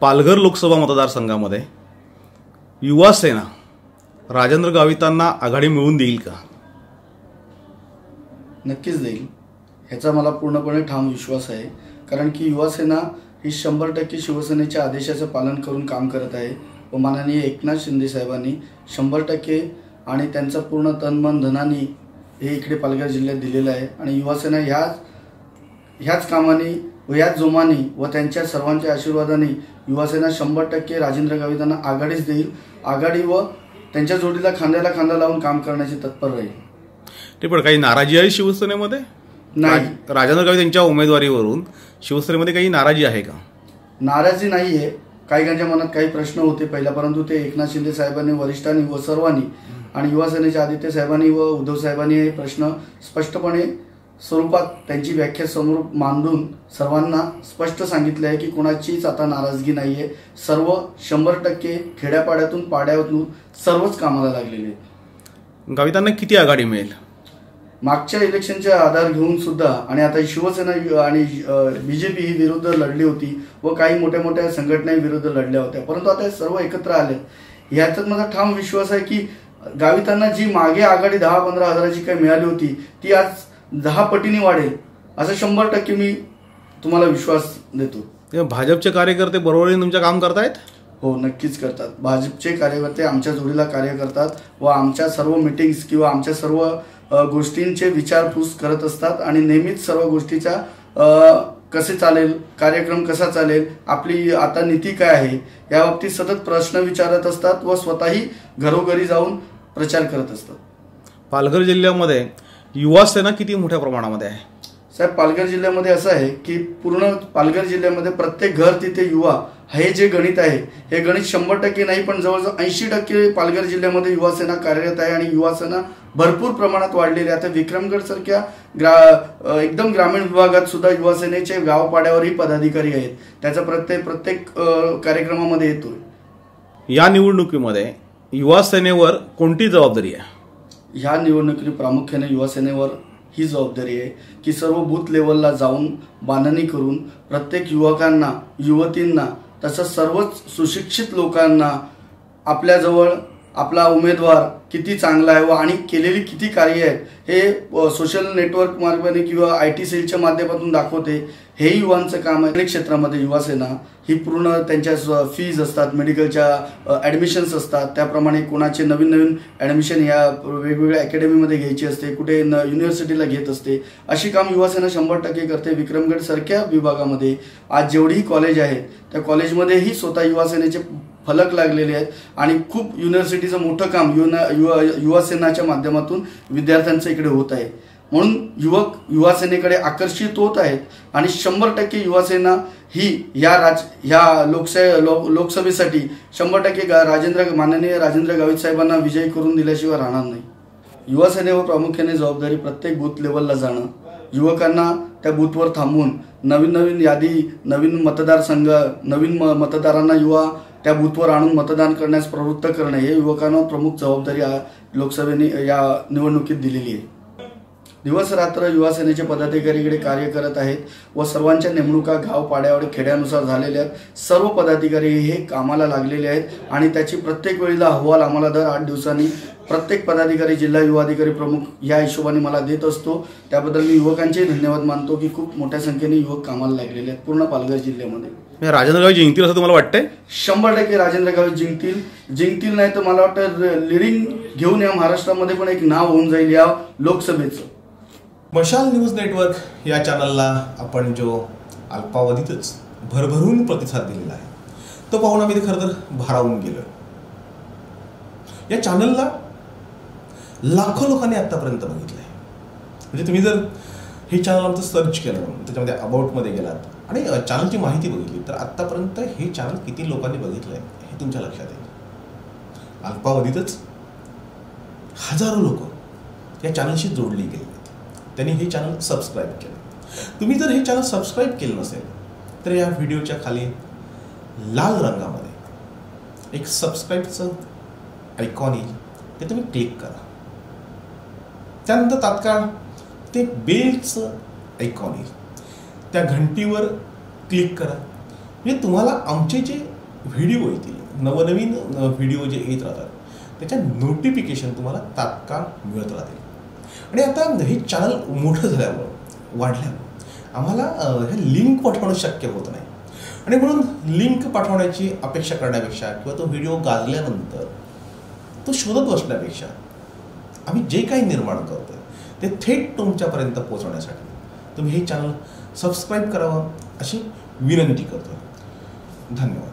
पालघर लोकसभा मतदारसंघामध्ये युवा सेना राजेंद्र गावितांना आघाडी मिळवून देईल का? नक्कीच देईल, ह्याचा मला पूर्णपणे ठाम विश्वास आहे. कारण की युवा सेना ही 100% शिवसेनेच्या आदेशाचं पालन करून काम करत आहे व माननीय एकनाथ शिंदे साहेबांनी 100% आणि त्यांचा पूर्ण तनमन धनानी हे इकडे पालघर जिल्ह्यात दिलेलं आहे. आणि युवा सेना ह्याच कामाने व ह्याच जोमाने व त्यांच्या सर्वांच्या आशीर्वादाने युवासेना 100% राजेंद्र गावितांना आघाडीच देईल. आघाडी व त्यांच्या जोडीला खांद्याला खांदा लावून काम करण्याची तत्पर राहील. ते पण काही नाराजी आहे शिवसेनेमध्ये? नाही, राजेंद्र गावित यांच्या उमेदवारीवरून शिवसेनेमध्ये काही नाराजी आहे का? नाराजी नाही आहे. काहीकांच्या मनात काही प्रश्न होते पहिला, परंतु ते एकनाथ शिंदे साहेबांनी, वरिष्ठांनी व सर्वांनी आणि युवासेनेच्या आदित्य साहेबांनी व उद्धव साहेबांनी हे प्रश्न स्पष्टपणे स्वरूपात त्यांची व्याख्या समोर मांडून सर्वांना स्पष्ट सांगितले आहे की कोणाचीच आता नाराजगी नाही आहे. सर्व 100% खेड्यापाड्यातून पाड्यातून सर्वच कामाला लागलेले आहेत. गावितांना किती आघाडी मिळेल? मागच्या इलेक्शनचा आधार घेऊन सुद्धा आणि आता शिवसेना आणि बीजेपी ही विरुद्ध लढली होती व काही मोठ्या मोठ्या संघटनाही विरुद्ध लढल्या होत्या, परंतु आता सर्व एकत्र आले. ह्याच्यात माझा ठाम विश्वास आहे की गावितांना जी मागे आघाडी 10-15 हजाराची काही मिळाली होती ती आज 10 पटीने वाढेल असं 100% मी तुम्हाला विश्वास देतो. भाजपचे कार्यकर्ते बरोबर तुमचं काम करतायत? हो, नक्कीच करतात. भाजपचे कार्यकर्ते आमच्या जोडीला कार्य करतात व आमच्या सर्व मीटिंग्स किंवा आमच्या सर्व गोष्टींचे विचारपूस करत असतात आणि नेहमीच सर्व गोष्टीचा कसे चालेल, कार्यक्रम कसा चालेल, आपली आता नीती काय आहे या बाबतीत सतत प्रश्न विचारत असतात व स्वतःही घरोघरी जाऊन प्रचार करत असतात. पालघर जिल्ह्यामध्ये युवा सेना किती मोठ्या प्रमाणामध्ये आहे? साहेब, पालघर जिल्ह्यामध्ये असं आहे की पूर्ण पालघर जिल्ह्यामध्ये प्रत्येक घर तिथे युवा हे जे गणित आहे हे गणित 100% नाही पण जवळजवळ 80% पालघर जिल्ह्यामध्ये युवा सेना कार्यरत आहे आणि युवा सेना भरपूर प्रमाणात वाढलेली आहे. आता विक्रमगड सारख्या एकदम ग्रामीण विभागात सुद्धा युवा सेनेचे गावपाड्यावरही पदाधिकारी आहेत. त्याचा प्रत्येक कार्यक्रमामध्ये येतो. या निवडणुकीमध्ये युवा सेनेवर कोणती जबाबदारी आहे? ह्या निवडणुकीत प्रामुख्याने युवा सेनेवर ही जबाबदारी आहे की सर्व बूथ लेवलला जाऊन बांधणी करून प्रत्येक युवकांना, युवतींना तसंच सर्वच सुशिक्षित लोकांना आपल्याजवळ आपला उमेदवार किती चांगला आहे व आणि केलेली किती कार्य आहेत हे सोशल नेटवर्क मार्फाने किंवा IT सेलच्या माध्यमातून दाखवते. हे युवांचं काम आहे. अनेक क्षेत्रामध्ये युवा सेना ही पूर्ण त्यांच्या फीज असतात, मेडिकलच्या ॲडमिशन्स असतात, त्याप्रमाणे कोणाचे नवीन ॲडमिशन या वेगवेगळ्या अकॅडमीमध्ये घ्यायची असते, कुठे युनिव्हर्सिटीला घेत असते, अशी काम युवा सेना 100% करते. विक्रमगड सारख्या विभागामध्ये आज जेवढीही कॉलेज आहेत त्या कॉलेजमध्येही स्वतः युवा सेनेचे फलक लागलेले आहेत आणि खूप युनिव्हर्सिटीचं मोठं काम युवा सेनाच्या माध्यमातून विद्यार्थ्यांचं इकडे होत आहे. म्हणून युवक युवा सेनेकडे आकर्षित होत आहेत आणि 100% युवा सेना ही ह्या लोकसभेसाठी 100% माननीय राजेंद्र गावित साहेबांना विजयी करून दिल्याशिवाय राहणार नाही. युवा सेनेवर प्रामुख्याने जबाबदारी प्रत्येक बूथ लेवलला जाणं, युवकांना त्या बूथवर थांबून नवीन यादी, नवीन मतदारसंघ, नवीन मतदारांना युवा त्या बूथवर आणून मतदान करण्यास प्रवृत्त करणे हे युवकांना प्रमुख जबाबदारी लोकसभेने या निवडणुकीत दिलेली आहे. दिवस रात्र युवा सेनेचे पदाधिकारी इकडे कार्य करत आहेत व सर्वांच्या नेमणुका गाव पाड्यावर खेड्यानुसार झालेल्या आहेत. सर्व पदाधिकारी हे कामाला लागलेले आहेत आणि त्याची प्रत्येक वेळेला अहवाल आम्हाला दर 8 दिवसांनी प्रत्येक पदाधिकारी, जिल्हा युवा अधिकारी प्रमुख या हिशोबाने मला देत असतो. त्याबद्दल मी युवकांचे धन्यवाद मानतो की खूप मोठ्या संख्येने युवक कामाला लागलेले आहेत पूर्ण पालघर जिल्ह्यामध्ये. राजेंद्र गावित जिंकतील असं तुम्हाला वाटतंय? 100% राजेंद्र गावित जिंकतील नाही तर मला वाटतं लिडिंग घेऊन या महाराष्ट्रामध्ये पण एक नाव होऊन जाईल या लोकसभेचं. मशाल न्यूज नेटवर्क या चॅनलला आपण जो अल्पावधीतच भरभरून प्रतिसाद दिलेला आहे तो पाहून आम्ही खरं तर भारावून गेलो. या चॅनलला लाखो लोकांनी आत्तापर्यंत बघितलं आहे. म्हणजे तुम्ही जर हे चॅनल आमचं सर्च केलं, त्याच्यामध्ये अबाउटमध्ये गेलात आणि चॅनलची माहिती बघितली तर आत्तापर्यंत हे चॅनल किती लोकांनी बघितलं आहे हे तुमच्या लक्षात येईल. अल्पावधीतच हजारो लोक या चॅनलशी जोडली गेली. त्यांनी हे चॅनल सबस्क्राईब केलं. तुम्ही जर हे चॅनल सबस्क्राईब केलं नसेल तर या व्हिडिओच्या खाली लाल रंगामध्ये एक सबस्क्राईबचं आयकॉन येईल, ते तुम्ही क्लिक करा. त्यानंतर तात्काळ ते बेलचं आयकॉन येईल, त्या घंटीवर क्लिक करा. म्हणजे तुम्हाला आमचे जे व्हिडिओ येतील, नवनवीन व्हिडिओ जे येत राहतात त्याच्या नोटिफिकेशन तुम्हाला तात्काळ मिळत राहतील. आणि आता हे चॅनल मोठं झाल्यामुळं, वाढल्यामुळं आम्हाला ह्या लिंक पाठवणं शक्य होत नाही. आणि म्हणून लिंक पाठवण्याची अपेक्षा करण्यापेक्षा किंवा तो व्हिडिओ गाजल्यानंतर तो शोधत बसण्यापेक्षा आम्ही जे काही निर्माण करतो ते थेट तुमच्यापर्यंत पोहोचवण्यासाठी तुम्ही हे चॅनल सबस्क्राईब करावं अशी विनंती करतो. धन्यवाद.